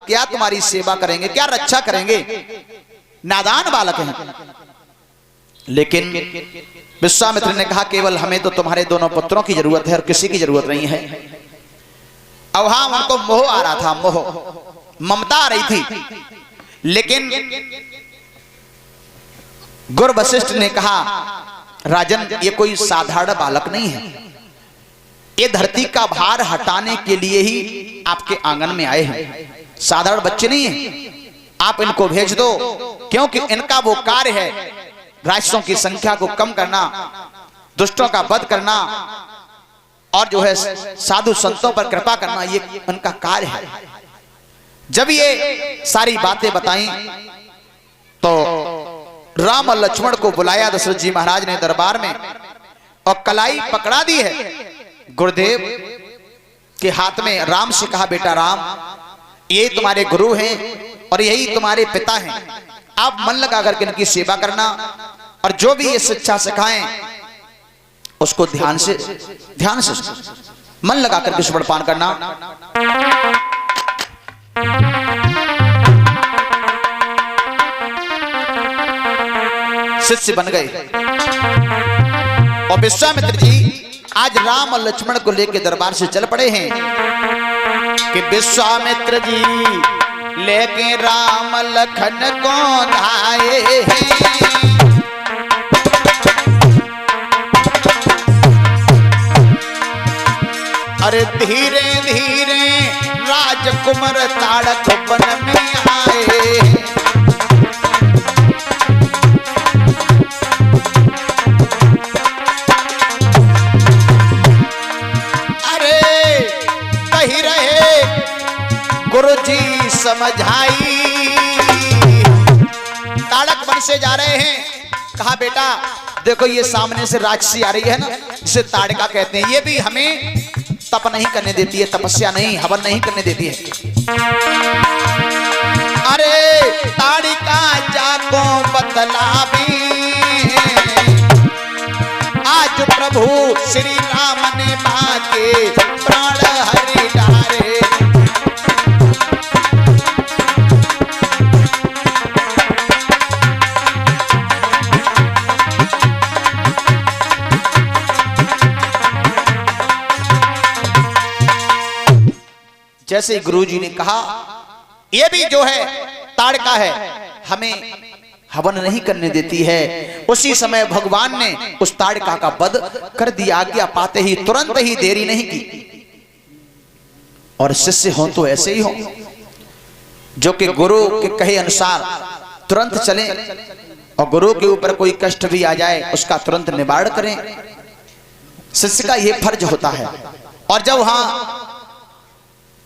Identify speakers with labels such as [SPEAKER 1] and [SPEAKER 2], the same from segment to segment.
[SPEAKER 1] क्या तुम्हारी सेवा करेंगे, क्या रक्षा करेंगे, नादान बालक हैं। लेकिन विश्वामित्र ने कहा केवल हमें तो तुम्हारे दोनों पुत्रों की जरूरत है और किसी की जरूरत नहीं है। अब हाँ, उनको मोह आ रहा था, मोह, ममता आ रही थी। लेकिन गुरु वशिष्ठ ने कहा राजन, ये कोई साधारण बालक नहीं है, ये धरती का भार हटाने के लिए ही आपके आंगन में आए हैं, साधारण बच्चे नहीं हैं। आप इनको भेज दो, क्योंकि इनका वो कार्य है राक्षसों की संख्या को कम करना, दुष्टों का वध करना और जो है साधु संतों पर कृपा करना, ये उनका कार्य है। जब ये सारी बातें बताई तो राम और लक्ष्मण को बुलाया दशरथ जी महाराज ने दरबार में और कलाई पकड़ा दी है। गुरुदेव के हाथ में राम से कहा बेटा राम, ये तुम्हारे गुरु हैं और यही तुम्हारे पिता हैं, आप मन लगा करके इनकी सेवा करना और जो भी ये शिक्षा सिखाएं उसको ध्यान से मन लगा करके सुपरपान करना। शिष्य बन गए और विश्वामित्र जी आज राम और लक्ष्मण को लेकर दरबार से चल पड़े हैं कि विश्वामित्र जी लेके राम लखन को धाये हैं। अरे धीरे धीरे राजकुमार ताड़क वन में आए। गुरुजी समझाई, ताड़क वन से जा रहे हैं। कहा बेटा देखो ये सामने से राक्षसी आ रही है ना, जिसे ताड़का कहते हैं, ये भी हमें तप नहीं करने देती है, तपस्या नहीं, हवन नहीं करने देती है। अरे ताड़िका जाको बतलावी, आज प्रभु श्री राम ने बाके प्राण हरि डारे। जैसे गुरुजी ने कहा ये भी जो है ताड़का है, हमें हवन नहीं करने देती है, उसी समय भगवान ने उस ताड़का का वध कर दिया। आज्ञा पाते ही तुरंत ही देरी नहीं की। और शिष्य हो तो ऐसे ही हो जो कि गुरु के कहे अनुसार तुरंत चलें और गुरु के ऊपर कोई कष्ट भी आ जाए उसका तुरंत निवारण करें। शिष्य का यह फर्ज होता है। और जब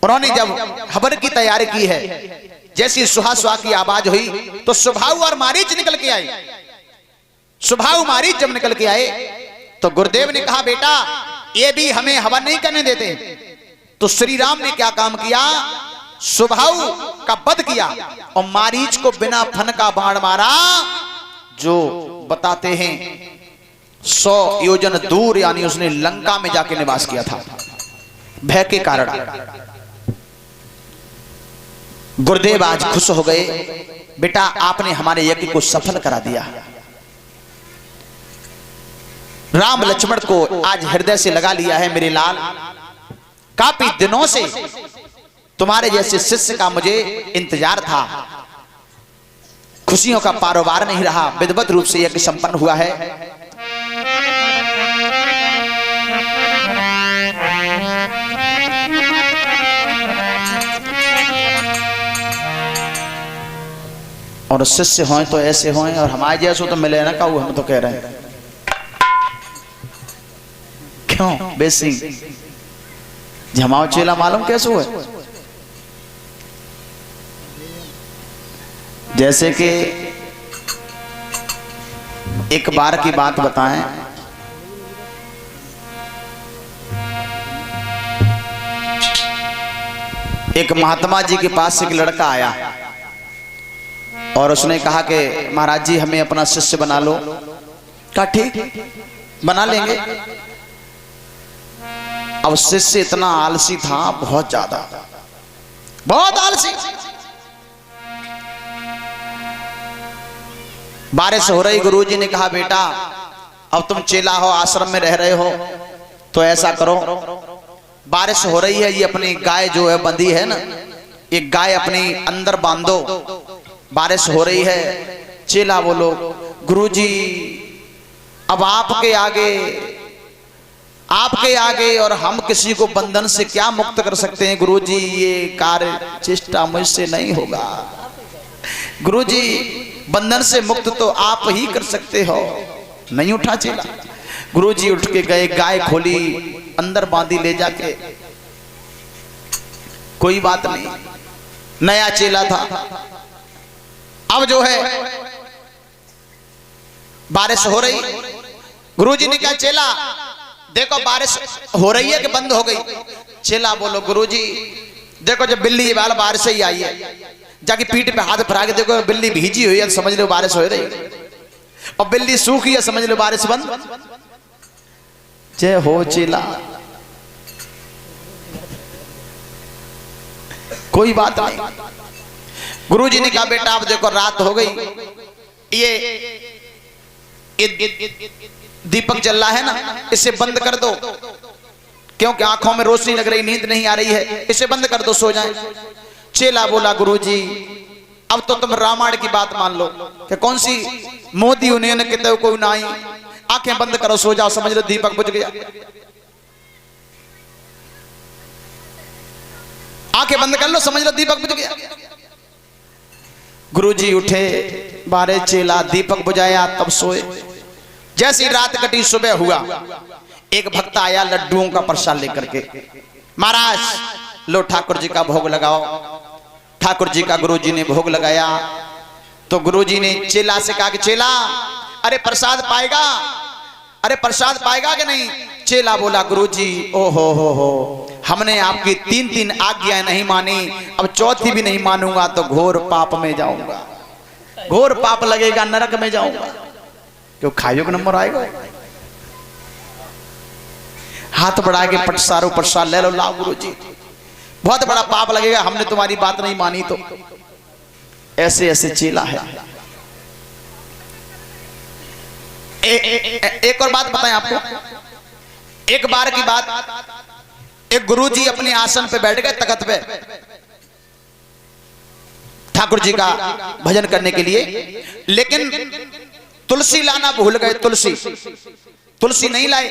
[SPEAKER 1] उन्होंने जब हवन की तैयारी की है, जैसी सुहा सुहा की आवाज हुई तो सुभाव और मारीच निकल के आए। सुभाव मारीच जब निकल के आए तो गुरुदेव ने कहा बेटा ये भी हमें हवन नहीं करने देते। तो श्री राम ने क्या काम किया, सुभाव का वध किया और मारीच को बिना फन का बाण मारा, जो बताते हैं 100 योजन दूर, यानी उसने लंका में जाके निवास किया था भय के कारण। गुरुदेव आज खुश हो गए, बेटा आपने हमारे यज्ञ को सफल करा दिया। राम लक्ष्मण को आज हृदय से लगा लिया है मेरे लाल। काफी दिनों से तुम्हारे जैसे शिष्य का मुझे इंतजार था, खुशियों का पारोवार नहीं रहा, विधिवत रूप से यज्ञ संपन्न हुआ है। और शिष्य हों तो ऐसे हों और हमारे जैसे तो मिले ना कहू, हम तो कह रहे हैं क्यों बेसी जमाओ चेला मालूम कैसे हुए। जैसे कि एक बार की बात बताएं, एक महात्मा जी के पास एक लड़का आया और उसने कहा कि महाराज जी हमें अपना शिष्य बना लो। कहा ठीक बना लेंगे। अब शिष्य इतना आलसी था, बहुत ज्यादा, बहुत आलसी। बारिश हो रही, गुरुजी ने कहा बेटा अब तुम चेला हो, आश्रम में रह रहे हो, तो ऐसा करो, बारिश हो रही है, ये अपनी गाय जो है बंधी है ना, एक गाय अपनी अंदर बांधो, बारिश हो रही है। चेला बोलो गुरुजी अब आपके आगे और हम किसी को बंधन से क्या मुक्त कर सकते हैं गुरुजी, ये कार्य चेष्टा मुझसे नहीं होगा। गुरुजी बंधन से मुक्त तो आप ही कर सकते हो। नहीं उठा चेला। गुरुजी उठ के गए, गाय खोली, अंदर बांधी ले जाके। कोई बात नहीं, नया चेला था। अब जो है बारिश हो रही, गुरुजी ने कहा चेला देखो बारिश हो रही है कि बंद हो गई। चेला बोलो गुरुजी देखो जब बिल्ली ये वाला बारिश ही आई है, जाके पीठ पे हाथ फरा के देखो बिल्ली भीजी हुई है, समझ लो बारिश हो रही, और बिल्ली सूखी है, समझ लो बारिश बंद। जय हो चेला, कोई बात नहीं। गुरुजी ने कहा बेटा अब देखो रात हो गई, ये दीपक जल रहा है ना, इसे बंद कर दो, क्योंकि आंखों में रोशनी लग रही, नींद नहीं आ रही है, इसे बंद कर दो, सो जाएं। चेला बोला गुरुजी अब तो तुम रामायण की बात मान लो कि कौन सी मोदी यूनियन के तो कोई नहीं, आंखें बंद करो, सो जाओ, समझ लो दीपक बुझ गया। आंखें बंद कर लो, समझ लो दीपक बुझ गया। गुरुजी उठे, बारे चेला दीपक बुझाया, तब सोए। जैसी रात कटी, सुबह हुआ, एक भक्त आया लड्डुओं का प्रसाद लेकर के, महाराज लो ठाकुर जी का भोग लगाओ। ठाकुर जी का गुरुजी ने भोग लगाया, तो गुरुजी ने चेला से कहा कि चेला अरे प्रसाद पाएगा, अरे प्रसाद पाएगा कि नहीं। चेला बोला गुरुजी ओ हो हमने आपकी 3 आज्ञाएं नहीं मानी, अब चौथी भी नहीं मानूंगा तो घोर पाप में जाऊंगा, घोर पाप लगेगा, नरक में जाऊंगा। क्यों खाइयो का नंबर आएगा। हाथ बढ़ा के पटसारो प्रसाद ले लो, लाओ गुरुजी, बहुत बड़ा पाप लगेगा, हमने तुम्हारी बात नहीं मानी तो। ऐसे ऐसे चेला है। एक और बात बताएं आपको। एक बार की बात, एक गुरुजी अपने आसन पे बैठ गए, तख्त पे, ठाकुर जी का भजन करने के लिए, लेकिन तुलसी लाना भूल गए। तुलसी नहीं लाए,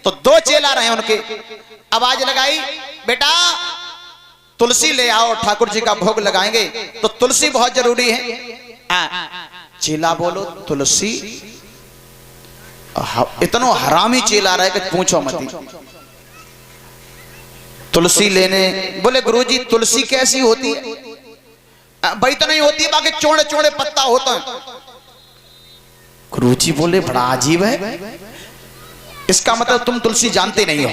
[SPEAKER 1] तो 2 चेला रहे उनके, आवाज लगाई बेटा तुलसी ले आओ, ठाकुर जी का भोग लगाएंगे, तो तुलसी बहुत जरूरी है। चेला बोलो तुलसी, इतना हरामी चेला रहे कि पूछो मत। तुलसी लेने बोले गुरुजी तुलसी कैसी होती है। भाई तो नहीं होती, बाकी चौड़े चौड़े पत्ता होता है। गुरुजी बोले बड़ा अजीब है, इसका मतलब तुम तुलसी जानते नहीं हो।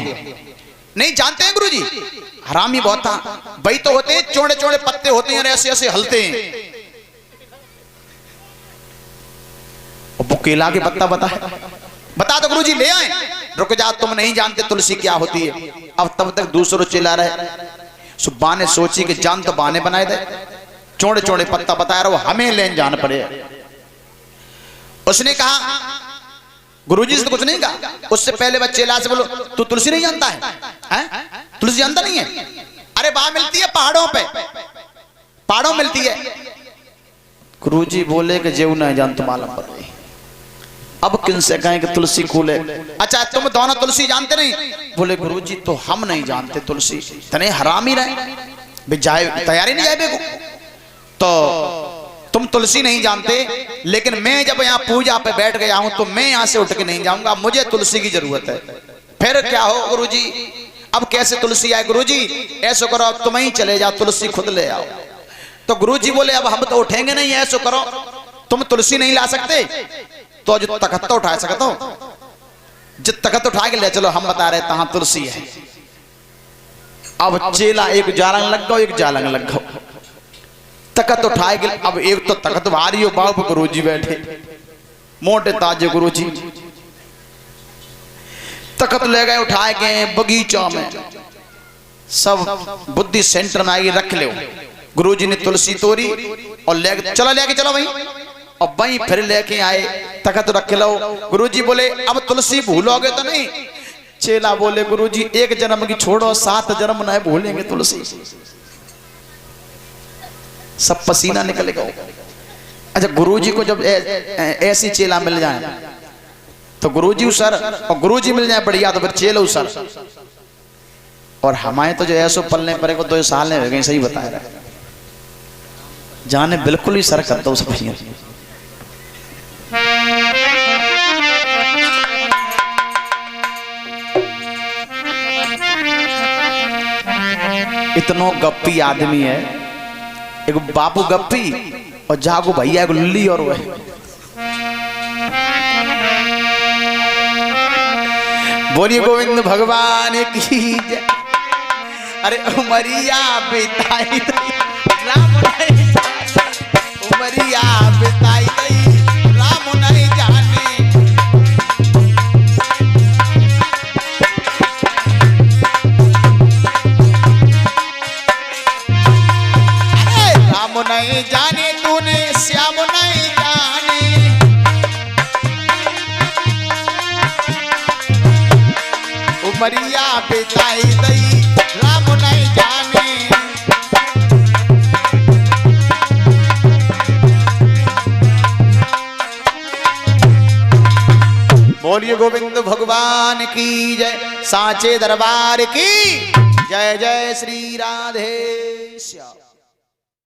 [SPEAKER 1] नहीं जानते हैं गुरुजी, हरामी बहुत था। भाई तो होते हैं चौड़े चौड़े पत्ते होते हैं, ऐसे ऐसे हलते हैं। केला के पत्ता बता दो गुरुजी, ले आए। रुक जा, तुम नहीं जानते तुलसी क्या होती है। अब तब तक दूसरों चिल्ला रहे। सुब्बा ने सोची कि जान तो बाने बनाए दे, चौड़े चौड़े पत्ता बताया रहा, हमें लेन जान पड़े। उसने कहा गुरुजी से तो कुछ नहीं कहा, उससे पहले वह चेला से बोलो तू तुलसी नहीं जानता है? तुलसी जानता नहीं है? अरे वहां मिलती है पहाड़ों पे, पहाड़ों मिलती है। गुरुजी बोले कि जेऊ नहीं जान तुम आलम पर। अब किनसे कहें कि तुलसी कूले। अच्छा तुम दोनों तुलसी जानते नहीं? बोले गुरुजी तो हम नहीं जानते तुलसी, तने हरामी रहे जाए तैयारी नहीं जाए तो तुम तुलसी नहीं जानते, लेकिन मैं जब यहाँ पूजा पे बैठ गया हूं तो मैं यहाँ से उठ के नहीं जाऊंगा, मुझे तुलसी की जरूरत है। फिर क्या हो गुरुजी, अब कैसे तुलसी आए? गुरुजी ऐसा करो अब तुम ही चले जाओ, तुलसी खुद ले आओ। तो गुरुजी बोले अब हम तो उठेंगे नहीं, ऐसा करो तुम तुलसी नहीं ला सकते तो जो तख्त तो उठा सकते हो, जित तख्त उठा के ले चलो, हम बता रहे तहां तुलसी है। अब चेला एक जालंग लग गो, एक जालंग लग गो, तख्त उठाए के। अब एक तो तख्त भारी हो, बाप गुरुजी बैठे मोटे ताजे गुरुजी, तख्त ले गए उठाए के बगीचा में, सब बुद्धि सेंटर में आई रख ले। गुरुजी ने तुलसी तोड़ी और ले चलो भाई और वहीं फिर लेके आए, तखत रख लो। गुरुजी बोले अब तुलसी भूलोगे तो नहीं? चेला बोले गुरुजी एक जन्म की छोड़ो, 7 जन्म न भूलेंगे तुलसी। सब पसीना निकल गया। अच्छा, गुरुजी को जब ऐसी चेला मिल जाए तो गुरुजी सर, और गुरुजी मिल जाए बढ़िया तो फिर चेलो सर। और हमारे तो जो ऐसो पलने पड़े को 2 साल हो गए, सही बता रहा है, जाने बिल्कुल ही सर करता हूँ सब भैया। इतनो गप्पी आदमी है, एक बापू गप्पी और जागो भैया एक लुल्ली और वह। बोलिए गोविंद भगवान की जय। अरे उमरिया बिताई राम नहीं जाने, उमरिया बिताई राम नहीं जाने। अरे राम नहीं जाने तूने, श्याम नहीं जाने। उमरिया बिताई दई राम नहीं जाने। बोलिए गोविंद भगवान की जय, साचे दरबार की जय। जय श्री राधे श्याम।